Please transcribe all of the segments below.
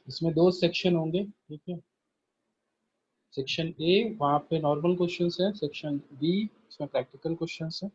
इसमें दो सेक्शन होंगे, ठीक है। सेक्शन ए वहाँ पे नॉर्मल क्वेश्चंस है, सेक्शन बी इसमें प्रैक्टिकल क्वेश्चंस है।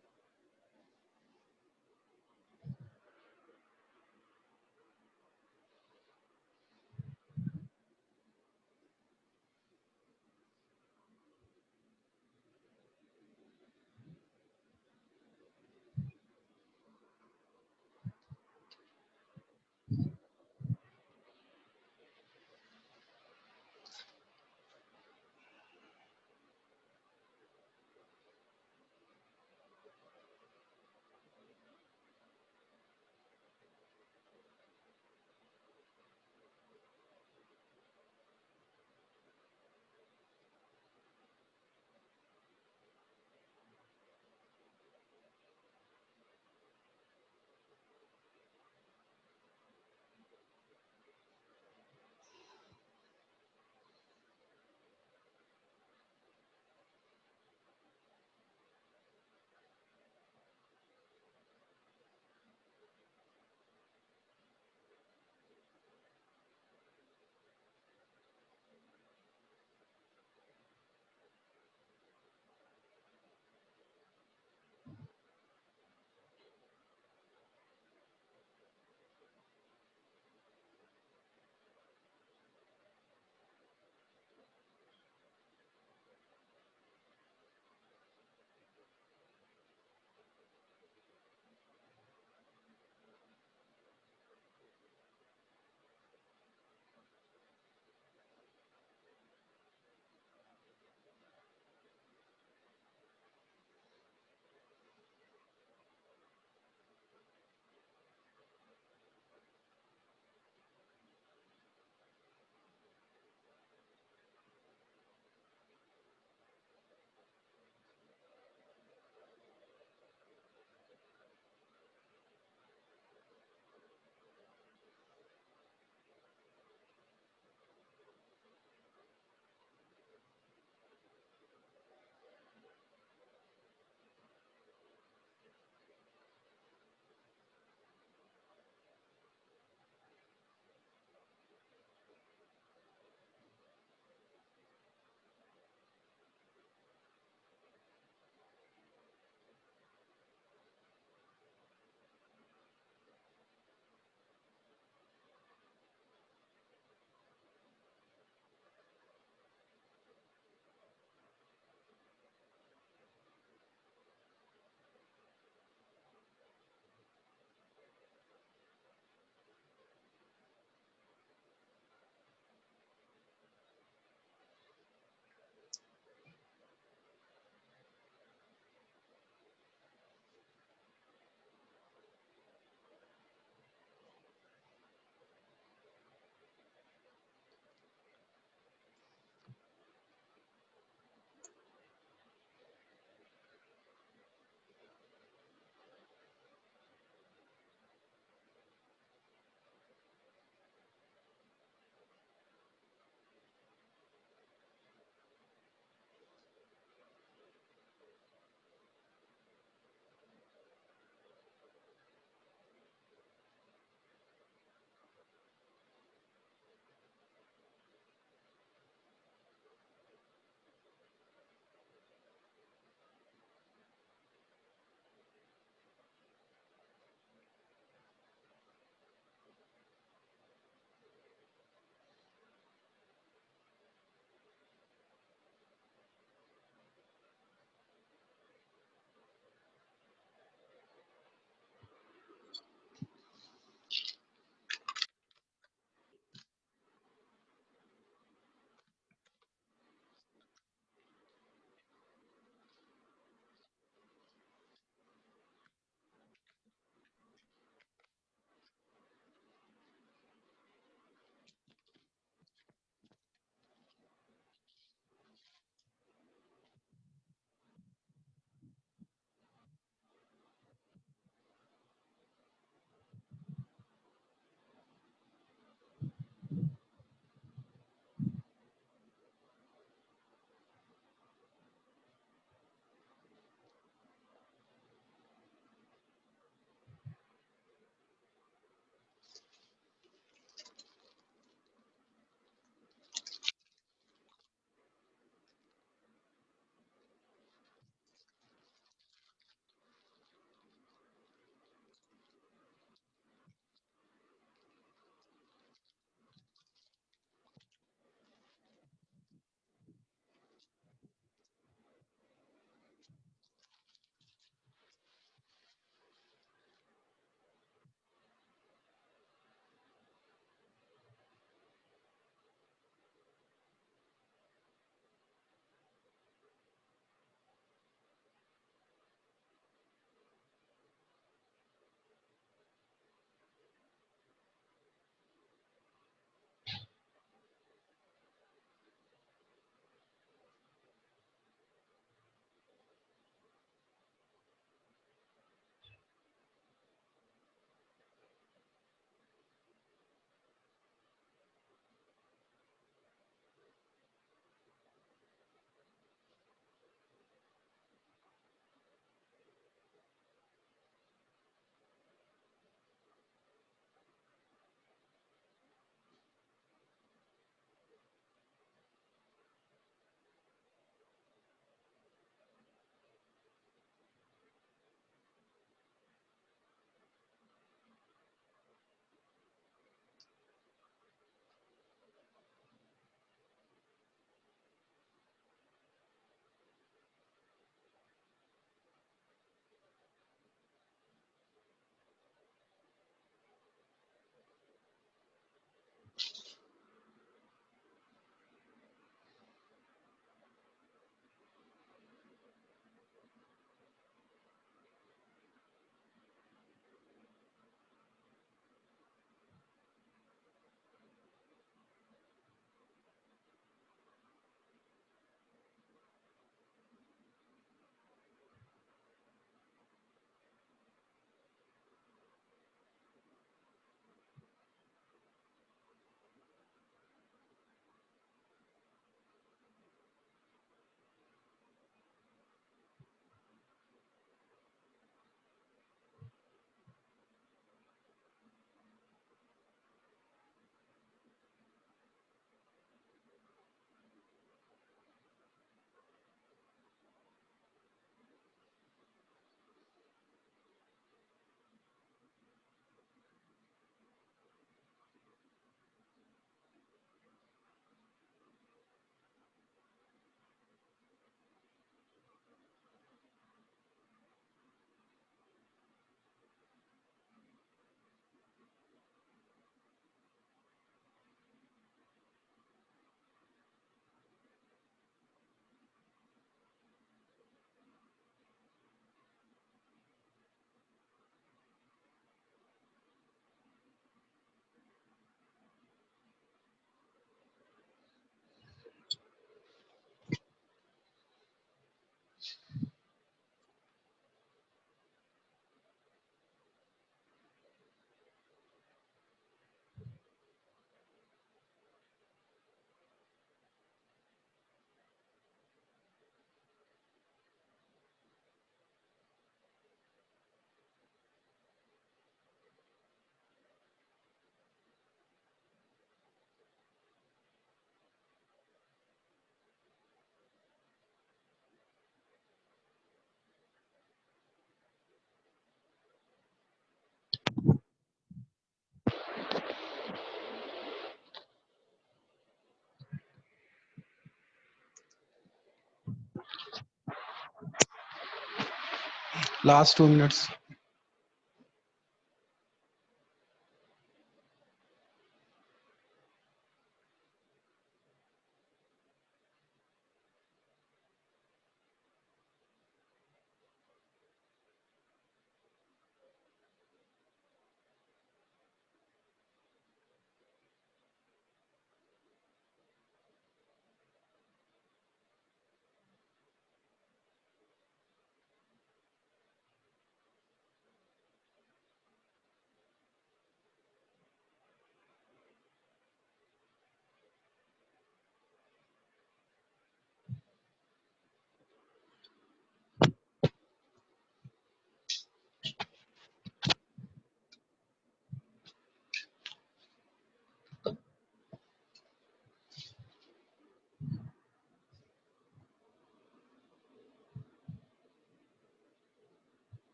Last 2 minutes.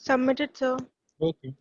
Submitted, sir. Okay.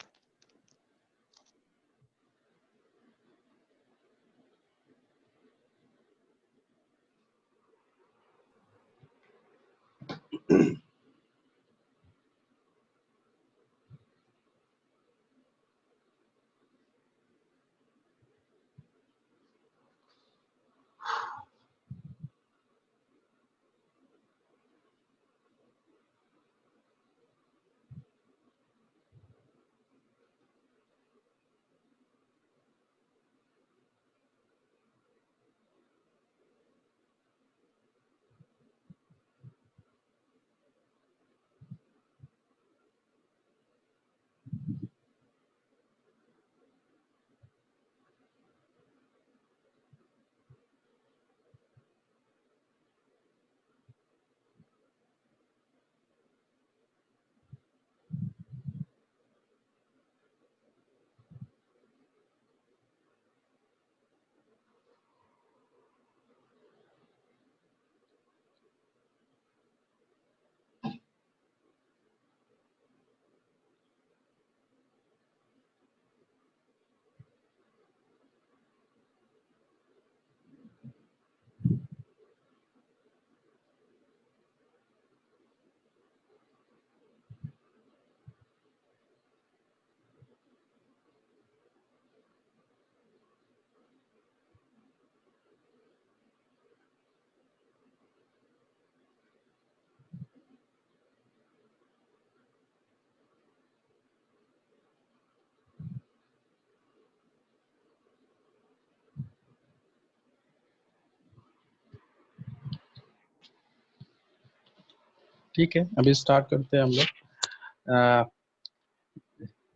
ठीक है, अभी स्टार्ट करते हैं हम लोग।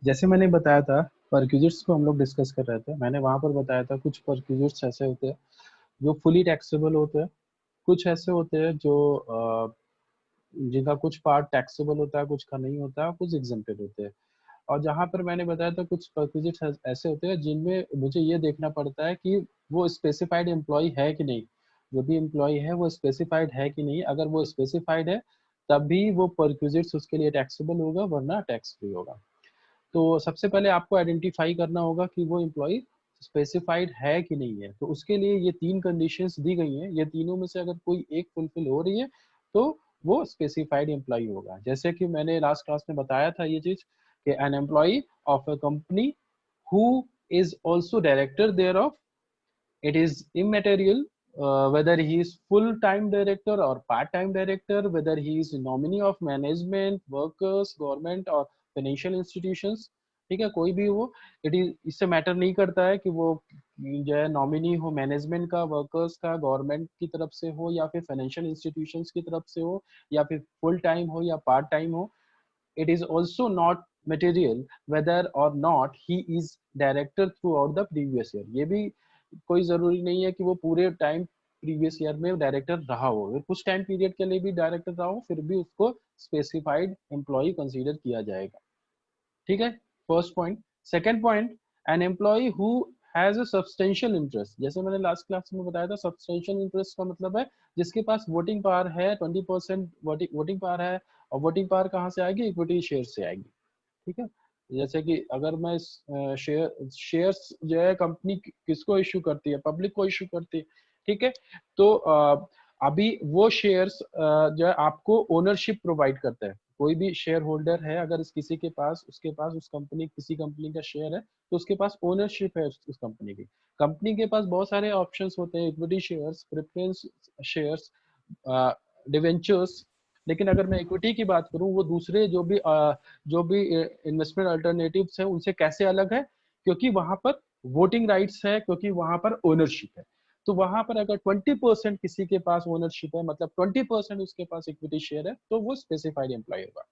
जैसे मैंने बताया था, परक्यूजिट्स को हम लोग डिस्कस कर रहे थे। मैंने वहां पर बताया था कुछ परक्यूजिट्स ऐसे होते हैं जो फुली टैक्सेबल होते हैं, कुछ ऐसे होते हैं जो जिनका कुछ पार्ट टैक्सेबल होता है, कुछ का नहीं होता है, कुछ एग्जेम्प्टेड होते हैं। और जहां पर मैंने बताया था कुछ परक्यूजिट्स ऐसे होते हैं जिनमें मुझे ये देखना पड़ता है कि वो स्पेसिफाइड एम्प्लॉय है कि नहीं, जो भी एम्प्लॉय है वो स्पेसिफाइड है कि नहीं। अगर वो स्पेसिफाइड है तब भी वो परक्यूजिट्स उसके लिए टैक्सेबल होगा, वरना टैक्स फ्री होगा। तो सबसे पहले आपको आइडेंटिफाई करना होगा कि वो एम्प्लॉय स्पेसिफाइड है कि नहीं है। तो उसके लिए ये 3 कंडीशंस दी गई हैं, ये तीनों में से अगर कोई एक फुलफिल हो रही है तो वो स्पेसिफाइड एम्प्लॉय होगा। जैसे कि मैंने लास्ट क्लास में बताया था ये चीज कि an employee of a company who is also director thereof, it is immaterial whether he is full-time director or part-time director, whether he is nominee of management, workers, government or financial institutions। ठीक है, कोई भी हो, it is इससे matter नहीं करता है कि वो जो है नॉमिनी हो मैनेजमेंट का, वर्कर्स का, गवर्नमेंट की तरफ से हो या फिर फाइनेंशियल इंस्टीट्यूशंस की तरफ से हो या फिर फुल टाइम हो या पार्ट टाइम हो। It is also not material whether or not he is director throughout the previous year। ये भी कोई जरूरी नहीं है कि वो पूरे टाइम प्रीवियस ईयर में डायरेक्टर रहा हो, अगर कुछ टाइम पीरियड के लिए भी डायरेक्टर रहा हो फिर भी उसको स्पेसिफाइड एम्प्लॉय कंसीडर किया जाएगा। ठीक है, first point. Second point, an employee who has a substantial interest. जैसे मैंने लास्ट क्लास में बताया था, सब्सटेंशियल इंटरेस्ट का मतलब है जिसके पास वोटिंग पावर है, 20% वोटिंग पावर है। और वोटिंग पावर कहाँ से आएगी? इक्विटी शेयर से आएगी। ठीक है, जैसे कि अगर मैं शेयर्स जो है कंपनी किसको इशू करती है? पब्लिक को इशू करती है। ठीक है, तो अभी वो शेयर्स जो है आपको ओनरशिप प्रोवाइड करता है। कोई भी शेयर होल्डर है, अगर किसी के पास उसके पास उस कंपनी किसी कंपनी का शेयर है तो उसके पास ओनरशिप है उस कंपनी की। कंपनी के पास बहुत सारे ऑप्शंस होते हैं, equity shares, preference shares, debentures. लेकिन अगर मैं इक्विटी की बात करूं, वो दूसरे जो भी इन्वेस्टमेंट अल्टरनेटिव्स है उनसे कैसे अलग है? क्योंकि वहां पर वोटिंग राइट्स है, क्योंकि वहां पर ओनरशिप है। तो वहां पर अगर 20% किसी के पास ओनरशिप है, मतलब 20% उसके पास इक्विटी शेयर है, तो वो स्पेसिफाइड एम्प्लॉय होगा।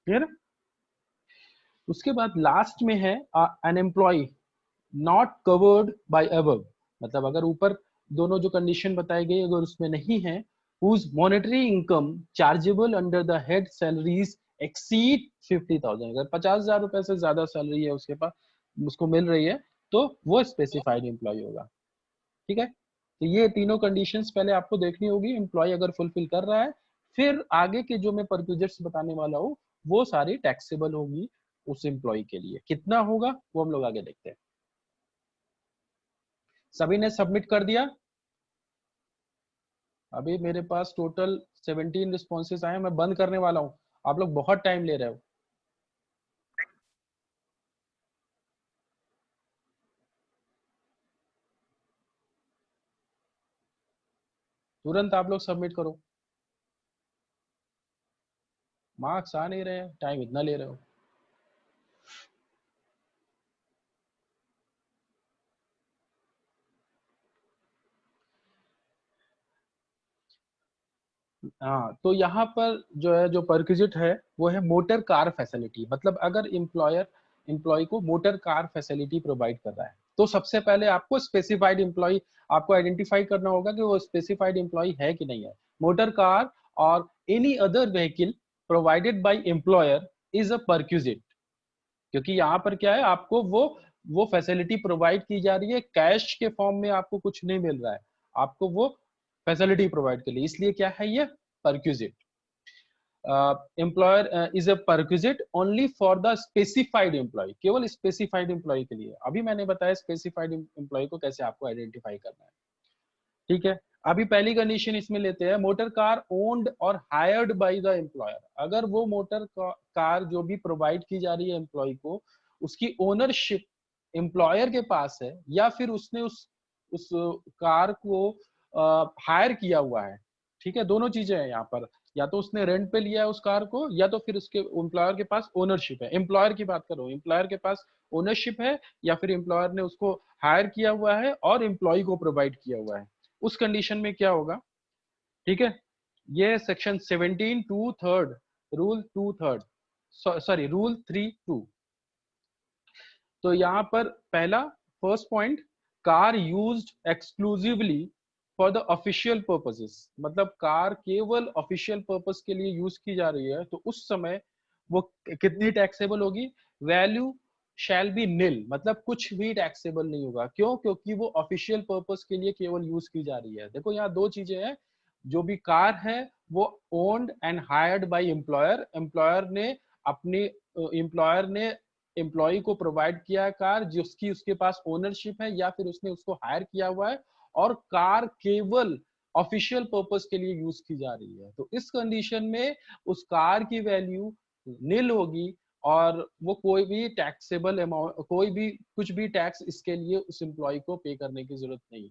क्लियर? उसके बाद लास्ट में है an employee not covered by above. मतलब अगर ऊपर दोनों जो कंडीशन बताई गई अगर उसमें नहीं है, whose monetary income chargeable under the head salaries exceed 50,000। अगर 50,000 रुपए से ज्यादा सैलरी है उसके पास, उसको मिल रही है, तो वो स्पेसिफाइड एम्प्लॉय होगा। ठीक है, तो ये तीनों कंडीशंस पहले आपको देखनी होगी, एम्प्लॉय अगर फुलफिल कर रहा है, फिर आगे के जो मैं परक्यूजर्स बताने वाला हूँ वो सारी टैक्सेबल होगी उस एम्प्लॉय के लिए। कितना होगा वो हम लोग आगे देखते हैं। सभी ने सबमिट कर दिया? अभी मेरे पास टोटल 17 रिस्पॉन्सेज आए, मैं बंद करने वाला हूँ, आप लोग बहुत टाइम ले रहे हो। तुरंत आप लोग सबमिट करो, मार्क्स आ नहीं रहे, टाइम इतना ले रहे हो। हाँ, तो यहाँ पर जो है जो परक्विजिट है वो है मोटर कार फैसिलिटी। मतलब अगर एम्प्लॉयर एम्प्लॉय को मोटर कार फैसिलिटी प्रोवाइड कर रहा है, तो सबसे पहले आपको स्पेसिफाइड एम्प्लॉय आपको आइडेंटिफाई करना होगा कि वो स्पेसिफाइड एम्प्लॉय है कि नहीं है। मोटर कार और any other vehicle provided by employer is a perquisite. क्योंकि यहाँ पर क्या है, आपको वो फैसिलिटी प्रोवाइड की जा रही है, कैश के फॉर्म में आपको कुछ नहीं मिल रहा है, आपको वो फैसिलिटी प्रोवाइड के लिए, इसलिए क्या है ये perquisite. Employer is a perquisite only for the specified employee, केवल स्पेसिफाइड एम्प्लॉय के लिए। अभी मैंने बताया स्पेसिफाइड एम्प्लॉय को कैसे आपको आइडेंटिफाई करना है। ठीक है, अभी पहली कंडीशन इसमें लेते हैं, मोटर कार ओन्ड और हायर्ड बाय द एम्प्लॉयर। अगर वो मोटर कार जो भी प्रोवाइड की जा रही है एम्प्लॉय को, उसकी ओनरशिप एम्प्लॉयर के पास है या फिर उसने उस कार को हायर किया हुआ है। ठीक है, दोनों चीजें हैं यहाँ पर, या तो उसने रेंट पे लिया है उस कार को या तो फिर उसके एम्प्लॉयर के पास ओनरशिप है। एम्प्लॉयर की बात करो, एम्प्लॉयर के पास ओनरशिप है या फिर एम्प्लॉयर ने उसको हायर किया हुआ है और एम्प्लॉय को प्रोवाइड किया हुआ है। उस कंडीशन में क्या होगा? ठीक है, ये section 17 two third, rule two third, sorry rule 3(2). तो यहाँ पर पहला first point, car used exclusively for the official purposes. मतलब कार केवल ऑफिशियल पर्पस के लिए यूज की जा रही है, तो उस समय वो कितनी टैक्सेबल होगी? वैल्यू शैल बी नील, मतलब कुछ भी टैक्सेबल नहीं होगा। क्यों? क्योंकि वो ऑफिशियल पर्पस के लिए केवल यूज की जा रही है। देखो यहाँ दो चीजें हैं, जो भी कार है वो owned and hired by employer. Employer ने अपने एम्प्लॉयर ने एम्प्लॉय को प्रोवाइड किया है कार जिसकी उसके पास ओनरशिप है या फिर उसने उसको हायर किया हुआ है, और कार केवल ऑफिशियल पर्पस के लिए यूज की जा रही है, तो इस कंडीशन में उस कार की वैल्यू नील होगी और वो कोई भी टैक्सेबल अमाउंट, कोई भी कुछ भी टैक्स इसके लिए उस एम्प्लॉय को पे करने की जरूरत नहीं है।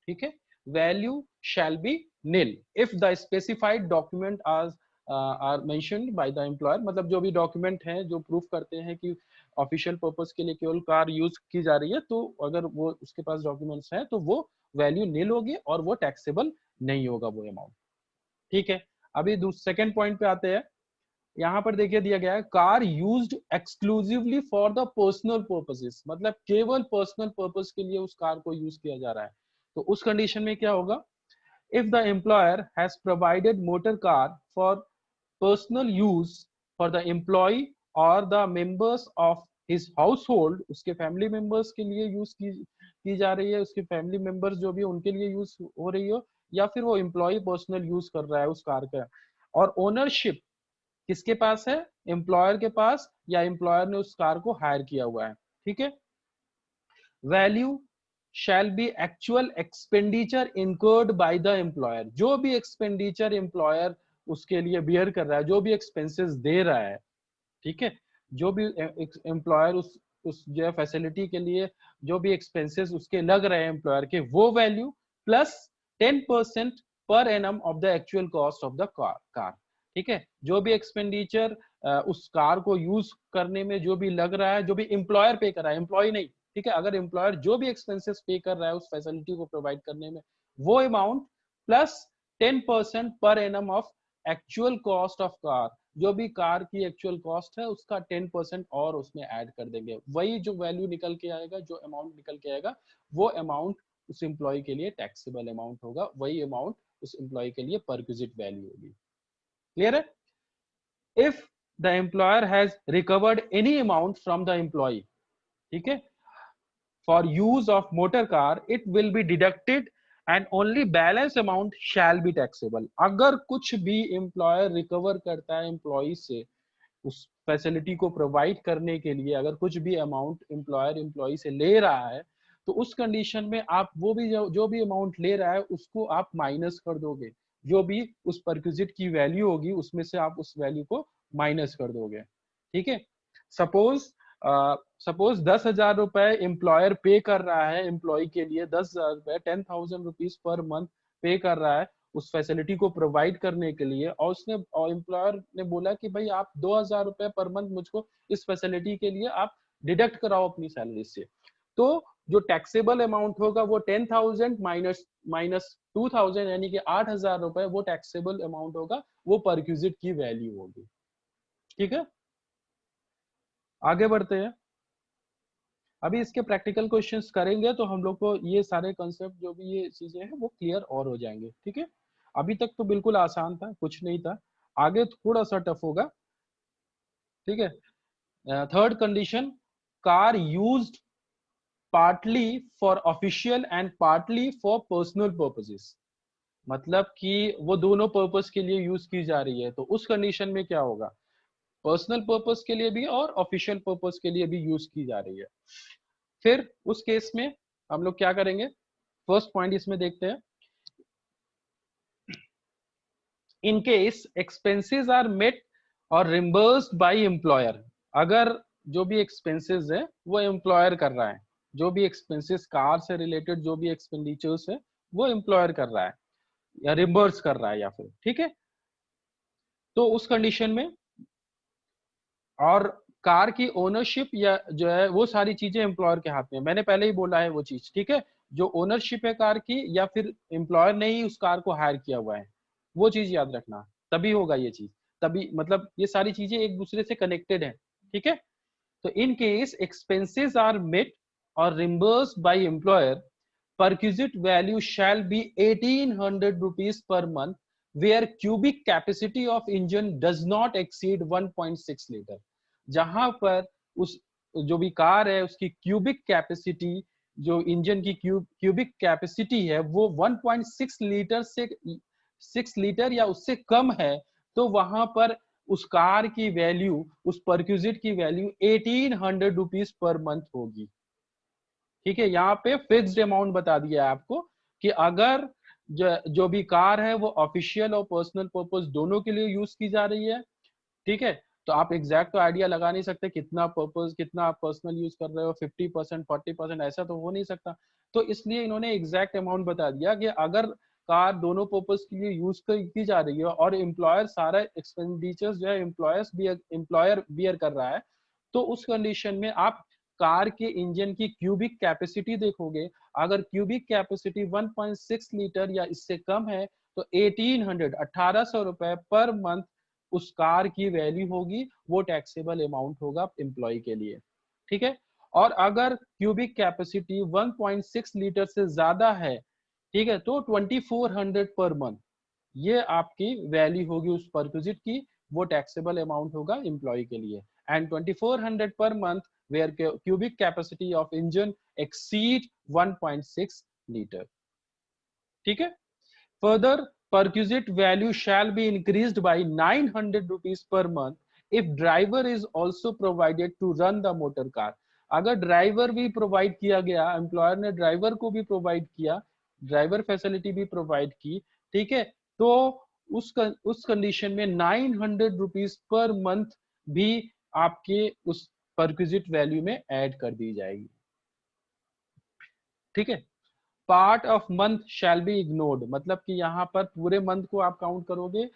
ठीक है, value shall be nil if the specified document are mentioned by the employer, मतलब जो भी डॉक्यूमेंट हैं जो प्रूफ करते हैं कि ऑफिशियल पर्पस के लिए केवल कार यूज की जा रही है, तो अगर वो उसके पास डॉक्यूमेंट्स हैं तो वो वैल्यू नील होगी और वो टैक्सेबल नहीं होगा वो अमाउंट। ठीक है, अभी सेकंड पॉइंट पे आते हैं। यहाँ पर देखिए दिया गया है car used exclusively for the personal purposes, मतलब केवल पर्सनल पर्पस के लिए उस कार को यूज किया जा रहा है, तो उस कंडीशन में क्या होगा, if the employer has provided motor car for personal use for the employee और the members of his household, उसके फैमिली मेंबर्स के लिए यूज की जा रही है, उसके फैमिली मेंबर्स जो भी उनके लिए यूज हो रही हो, या फिर वो एम्प्लॉय पर्सनल यूज कर रहा है उस कार का, और ओनरशिप किसके पास है, एम्प्लॉयर के पास, या एम्प्लॉयर ने उस कार को हायर किया हुआ है। ठीक है, value shall B actual expenditure incurred by the employer, जो भी एक्सपेंडिचर एम्प्लॉयर उसके लिए बियर कर रहा है, जो भी एक्सपेंसेस दे रहा है, ठीक है, जो भी एम्प्लॉयर उस जो फैसिलिटी के लिए जो भी एक्सपेंसेस उसके लग रहे हैं एम्प्लॉयर के, वो value plus 10% per annum of the actual cost of the car. ठीक है, जो भी एक्सपेंडिचर उस कार को यूज करने में जो भी लग रहा है, जो भी एम्प्लॉयर पे कर रहा है, एम्प्लॉय नहीं, ठीक है, अगर एम्प्लॉयर जो भी एक्सपेंसेस पे कर रहा है उस फैसिलिटी को प्रोवाइड करने में, वो amount plus 10% per annum of actual cost of car, जो भी कार की एक्चुअल कॉस्ट है उसका 10% और उसमें ऐड कर देंगे, वही जो वैल्यू निकल के आएगा, जो अमाउंट निकल के आएगा, वो अमाउंट उस एम्प्लॉय के लिए टैक्सेबल अमाउंट होगा, वही अमाउंट उस एम्प्लॉय के लिए परक्विजिट वैल्यू होगी। क्लियर है? If the employer has recovered any amount from the employee, ठीक है, for use of motor car, it will be deducted and only balance amount shall be taxable. अगर कुछ भी एम्प्लॉयर रिकवर करता है employ से उस फैसिलिटी को प्रोवाइड करने के लिए, अगर कुछ भी अमाउंट एम्प्लॉयर एम्प्लॉय से ले रहा है, तो उस कंडीशन में आप वो भी जो भी अमाउंट ले रहा है उसको आप माइनस कर दोगे, जो भी उस परक्विजिट की वैल्यू होगी उसमें से आप उस वैल्यू को माइनस कर दोगे। ठीक है, सपोज सपोज 10,000 रुपए एम्प्लॉयर पे कर रहा है एम्प्लॉय के लिए, 10,000 रुपए, 10,000 रुपीज पर मंथ पे कर रहा है उस फैसिलिटी को प्रोवाइड करने के लिए, और उसने एम्प्लॉयर ने बोला कि भाई आप 2,000 रुपए पर मंथ मुझको इस फैसिलिटी के लिए आप डिडक्ट कराओ अपनी सैलरी से, तो जो टैक्सेबल अमाउंट होगा वो 10,000 माइनस माइनस 2,000 यानी कि 8,000 रुपए वो टैक्सेबल अमाउंट होगा, वो परक्विजिट की वैल्यू होगी। ठीक है, आगे बढ़ते हैं। अभी इसके प्रैक्टिकल क्वेश्चंस करेंगे तो हम लोग को ये सारे कंसेप्ट जो भी ये चीजें हैं वो क्लियर और हो जाएंगे। ठीक है, अभी तक तो बिल्कुल आसान था, कुछ नहीं था, आगे थोड़ा सा टफ होगा। ठीक है, third condition, car used partly for official and partly for personal purposes, मतलब कि वो दोनों पर्पस के लिए यूज की जा रही है, तो उस कंडीशन में क्या होगा, पर्सनल पर्पस के लिए भी और ऑफिशियल पर्पस के लिए भी यूज की जा रही है। फिर उस केस में हम लोग क्या करेंगे, फर्स्ट पॉइंट इसमें देखते हैं, in case expenses are met और रिम्बर्स्ड बाय एम्प्लॉयर, अगर जो भी एक्सपेंसेस है वो एम्प्लॉयर कर रहा है, जो भी एक्सपेंसेस कार से रिलेटेड जो भी एक्सपेंडिचर्स है वो एम्प्लॉयर कर रहा है या रिम्बर्स कर रहा है या फिर, ठीक है, तो उस कंडीशन में, और कार की ओनरशिप या जो है वो सारी चीजें एम्प्लॉयर के हाथ में, मैंने पहले ही बोला है वो चीज, ठीक है, जो ओनरशिप है कार की या फिर एम्प्लॉयर ने ही उस कार को हायर किया हुआ है, वो चीज याद रखना, तभी होगा ये चीज, तभी मतलब ये सारी चीजें एक दूसरे से कनेक्टेड है। ठीक है, तो in case expenses are met और reimbursed by employer, perquisite value shall be 1,800 rupees per month where cubic capacity of engine does not exceed 1.6 litre, जहां पर उस जो भी कार है उसकी क्यूबिक कैपेसिटी, जो इंजन की क्यूबिक कैपेसिटी है वो 1.6 लीटर से 6 लीटर या उससे कम है, तो वहां पर उस कार की वैल्यू, उस परक्यूजिट की वैल्यू 1800 रुपीज पर मंथ होगी। ठीक है, यहाँ पे फिक्स्ड अमाउंट बता दिया है आपको कि अगर जो भी कार है वो ऑफिशियल और पर्सनल पर्पस दोनों के लिए यूज की जा रही है, ठीक है, तो आप एग्जैक्ट तो आइडिया लगा नहीं सकते कितना पर्पस, कितना आप पर्सनल यूज कर रहे हो, 50%, 40%, ऐसा तो हो नहीं सकता। तो इसलिए इन्होंने एग्जैक्ट अमाउंट बता दिया कि अगर कार दोनों पर्पस के लिए यूज की जा रही है और एम्प्लॉयर सारा एक्सपेंडिचर्स जो है एम्प्लॉयर बियर कर रहा है, तो उस कंडीशन में आप कार के इंजन की क्यूबिक कैपेसिटी देखोगे। अगर क्यूबिक कैपेसिटी 1.6 लीटर या इससे कम है तो 1800 रुपए पर मंथ उस कार की वैल्यू होगी, वो टैक्सेबल अमाउंट होगा एम्प्लॉय के लिए। ठीक है, और अगर क्यूबिक कैपेसिटी 1.6 लीटर से ज्यादा है, ठीक है, तो 2400 पर मंथ ये आपकी वैल्यू होगी उस परक्यूजिट की, वो टैक्सेबल अमाउंट होगा एम्प्लॉय के लिए। And 2400 per month where cubic capacity of engine exceed 1.6 litre. ठीक है, further perquisite value shall be increased by 900 rupees per month if driver is also provided to run the motor car। अगर driver भी provide किया गया, employer ने driver को भी provide किया, ड्राइवर फैसिलिटी भी प्रोवाइड की, ठीक है, तो उस कंडीशन में 900 रुपीज पर मंथ भी आपके उस परक्विजिट वैल्यू में ऐड कर दी जाएगी। ठीक है, part of month shall be ignored, मतलब कि यहाँ पर पूरे मंथ को आप काउंट करोगे,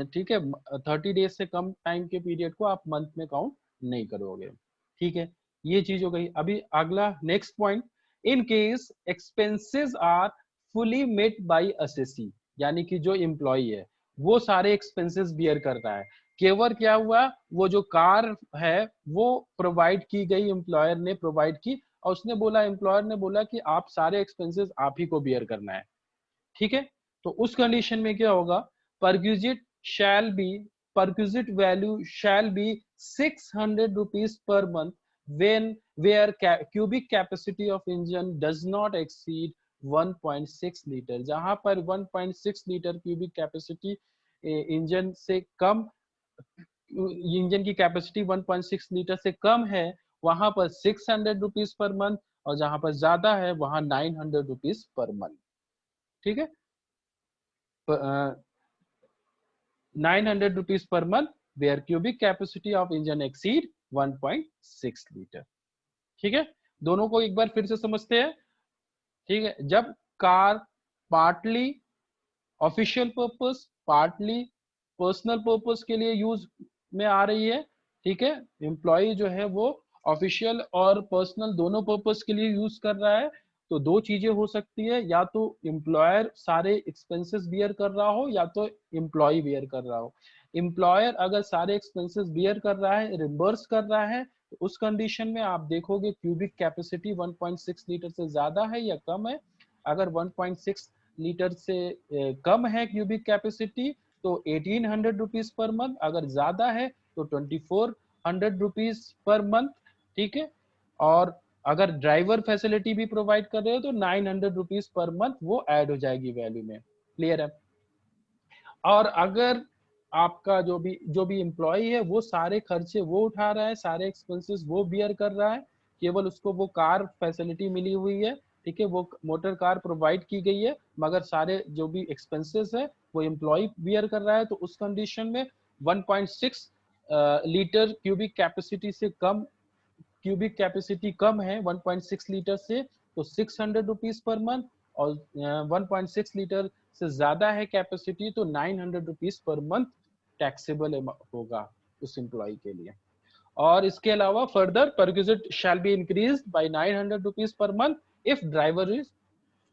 ठीक है, 30 डेज से कम टाइम के पीरियड को आप मंथ में काउंट नहीं करोगे। ठीक है, ये चीज हो गई। अभी अगला next point, in case expenses are fully met by assessee, यानी कि जो एम्प्लॉय है वो सारे एक्सपेंसेस बियर कर रहा है, केवल क्या हुआ, वो जो कार है वो प्रोवाइड की गई, एम्प्लॉयर ने प्रोवाइड की और उसने बोला, एम्प्लॉयर ने बोला कि आप सारे एक्सपेंसेस आप ही को बियर करना है। ठीक है, तो उस कंडीशन में क्या होगा, perquisite shall be, perquisite value shall B 600 rupees per month when where cubic capacity of engine does not exceed 1.6 litre, जहां पर 1.6 लीटर क्यूबिक कैपेसिटी इंजन से कम, इंजन की कैपेसिटी 1.6 लीटर से कम है, वहां पर 600 रुपीज पर मंथ, और जहां पर ज्यादा है वहां 900 रुपीज पर मंथ। ठीक है, 900 rupees per month where cubic capacity of engine exceed 1.6 litre. ठीक है, दोनों को एक बार फिर से समझते हैं। ठीक है, जब car partly official purpose, partly personal purpose के लिए यूज में आ रही है, ठीक है, एम्प्लॉय जो है वो ऑफिशियल और पर्सनल दोनों पर्पस के लिए यूज कर रहा है, तो दो चीजें हो सकती है, या तो एम्प्लॉयर सारे एक्सपेंसेस बियर कर रहा हो या तो एम्प्लॉय बियर कर रहा हो। एम्प्लॉयर अगर सारे एक्सपेंसेस बियर कर रहा है, रिम्बर्स कर रहा है, तो उस कंडीशन में आप देखोगे क्यूबिक कैपेसिटी 1.6 लीटर से ज्यादा है या कम है। अगर 1.6 लीटर से कम है क्यूबिक कैपेसिटी तो 1800 रुपीज पर मंथ, अगर ज्यादा है तो 2400 रुपीज पर मंथ। ठीक है, और अगर ड्राइवर फैसिलिटी भी प्रोवाइड कर रहे हो तो 900 रुपीज पर मंथ वो ऐड हो जाएगी वैल्यू में। क्लियर है, और अगर आपका जो भी एम्प्लॉय है वो सारे खर्चे वो उठा रहा है, सारे एक्सपेंसेस वो बियर कर रहा है, केवल उसको वो कार फैसिलिटी मिली हुई है, ठीक है, वो मोटर कार प्रोवाइड की गई है, मगर सारे जो भी एक्सपेंसेस है वो एम्प्लॉय बियर कर रहा है, तो उस कंडीशन में 1.6 लीटर क्यूबिक कैपेसिटी से कम, क्यूबिक कैपेसिटी कम है 1.6 लीटर से, तो 600 रुपीज पर मंथ, और 1.6 लीटर से ज्यादा है कैपेसिटी तो 900 रुपीज पर मंथ टैक्सेबल होगा उस एम्प्लॉय के लिए। और इसके अलावा further perquisite shall be increase by 900 rupees per month if driver is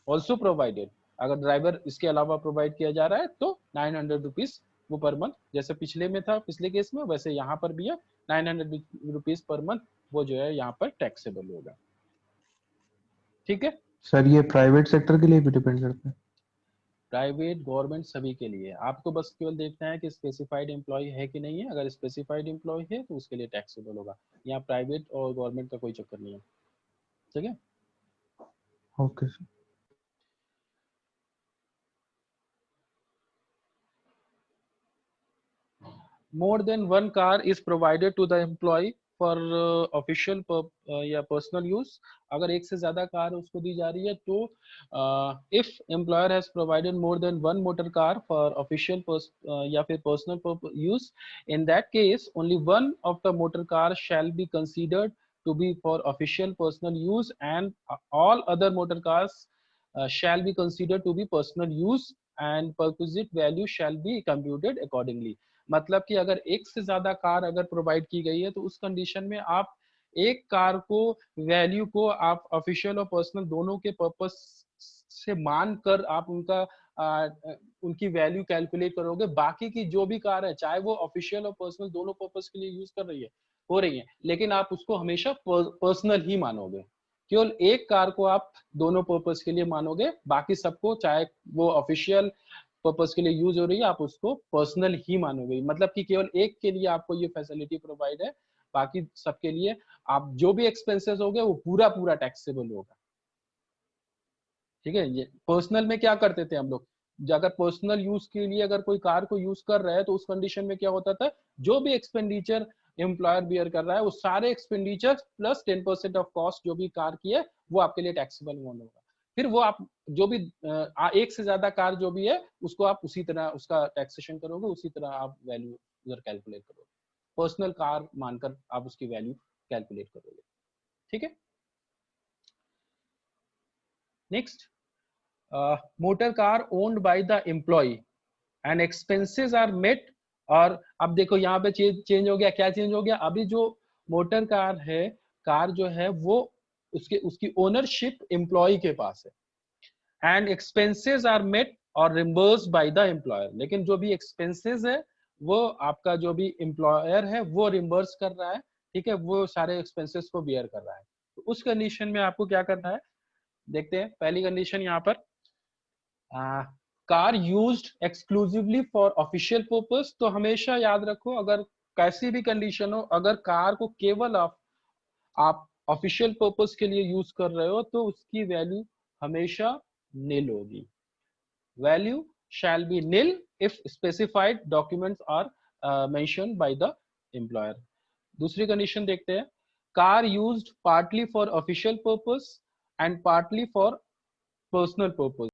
also provided, अगर ड्राइवर इसके अलावा प्रोवाइड किया जा रहा है तो 900 रुपीज वो पर मंथ, जैसे पिछले में था, पिछले केस में, वैसे यहाँ पर भी है 900 रुपीज पर मंथ, वो जो है यहाँ पर टैक्सेबल होगा। ठीक है, सर ये प्राइवेट सेक्टर के लिए भी डिपेंड करता है? प्राइवेट गवर्नमेंट सभी के लिए, आपको बस केवल देखना है कि स्पेसिफाइड एम्प्लॉय है कि नहीं है, अगर स्पेसिफाइड एम्प्लॉय है तो उसके लिए टैक्सेबल होगा, यहाँ प्राइवेट और गवर्नमेंट का कोई चक्कर नहीं है। ठीक है, okay sir. more than one car is provided to the employee for official या personal use, अगर एक से ज्यादा कार उसको दी जा रही है तो if employer has provided more than one motor car for official या फिर personal use, in that case only one of the motor car shall be considered to be for official personal use and all other motor cars shall be considered to be personal use and perquisite value shall be computed accordingly. मतलब कि अगर एक से ज्यादा car अगर provide की गई है तो उस कंडीशन में आप एक कार को वैल्यू को आप ऑफिशियल और पर्सनल दोनों के पर्पस से मान कर आप उनका उनकी वैल्यू कैलकुलेट करोगे। बाकी की जो भी कार है चाहे वो ऑफिशियल और पर्सनल दोनों पर्पस के लिए यूज कर रही है हो रही है, लेकिन आप उसको हमेशा पर्सनल ही मानोगे। केवल एक कार को आप दोनों पर्पस के लिए मानोगे, बाकी सबको चाहे वो ऑफिशियल पर्पस के लिए यूज हो रही है आप उसको पर्सनल ही मानोगे। मतलब कि केवल एक के लिए आपको ये फैसिलिटी प्रोवाइड है, बाकी सबके लिए आप जो भी एक्सपेंसेस होंगे वो पूरा पूरा टैक्सेबल होगा। ठीक है, ये पर्सनल में क्या करते थे हम लोग, अगर पर्सनल यूज के लिए अगर कोई कार को यूज कर रहा है तो उस कंडीशन में क्या होता था, जो भी एक्सपेंडिचर एम्प्लॉयर बियर कर रहा है वो सारे एक्सपेंडिचर प्लस 10% ऑफ कॉस्ट जो भी कार की है वो आपके लिए टैक्सेबल होगा। फिर वो आप जो भी एक से ज्यादा कार जो भी है उसको आप उसी तरह उसका टैक्सेशन करोगे, उसी तरह आप वैल्यू उधर कैलकुलेट करोगे, पर्सनल कार मानकर आप उसकी वैल्यू कैलकुलेट करोगे। ठीक है, next, motor car owned by the employee and expenses are met. और अब देखो यहाँ पे चेंज हो गया, क्या चेंज हो गया, अभी जो मोटर कार है, कार जो है वो उसकी ओनरशिप एम्प्लॉय के पास है एंड एक्सपेंसेस आर मेट और रिम्बर्स्ड बाय द एम्प्लॉयर। लेकिन जो भी एक्सपेंसेस है वो आपका जो भी एम्प्लॉयर है वो रिम्बर्स कर रहा है। ठीक है, वो सारे एक्सपेंसेस को बियर कर रहा है। तो उस कंडीशन में आपको क्या करना है, देखते हैं पहली कंडीशन यहाँ पर, car used exclusively for official purpose. तो हमेशा याद रखो अगर कैसी भी कंडीशन हो, अगर कार को केवल आप ऑफिशियल पर्पस के लिए यूज कर रहे हो तो उसकी वैल्यू हमेशा नील होगी। Value shall be nil if specified documents are mentioned by the employer. दूसरी कंडीशन देखते हैं, car used partly for official purpose and partly for personal purpose.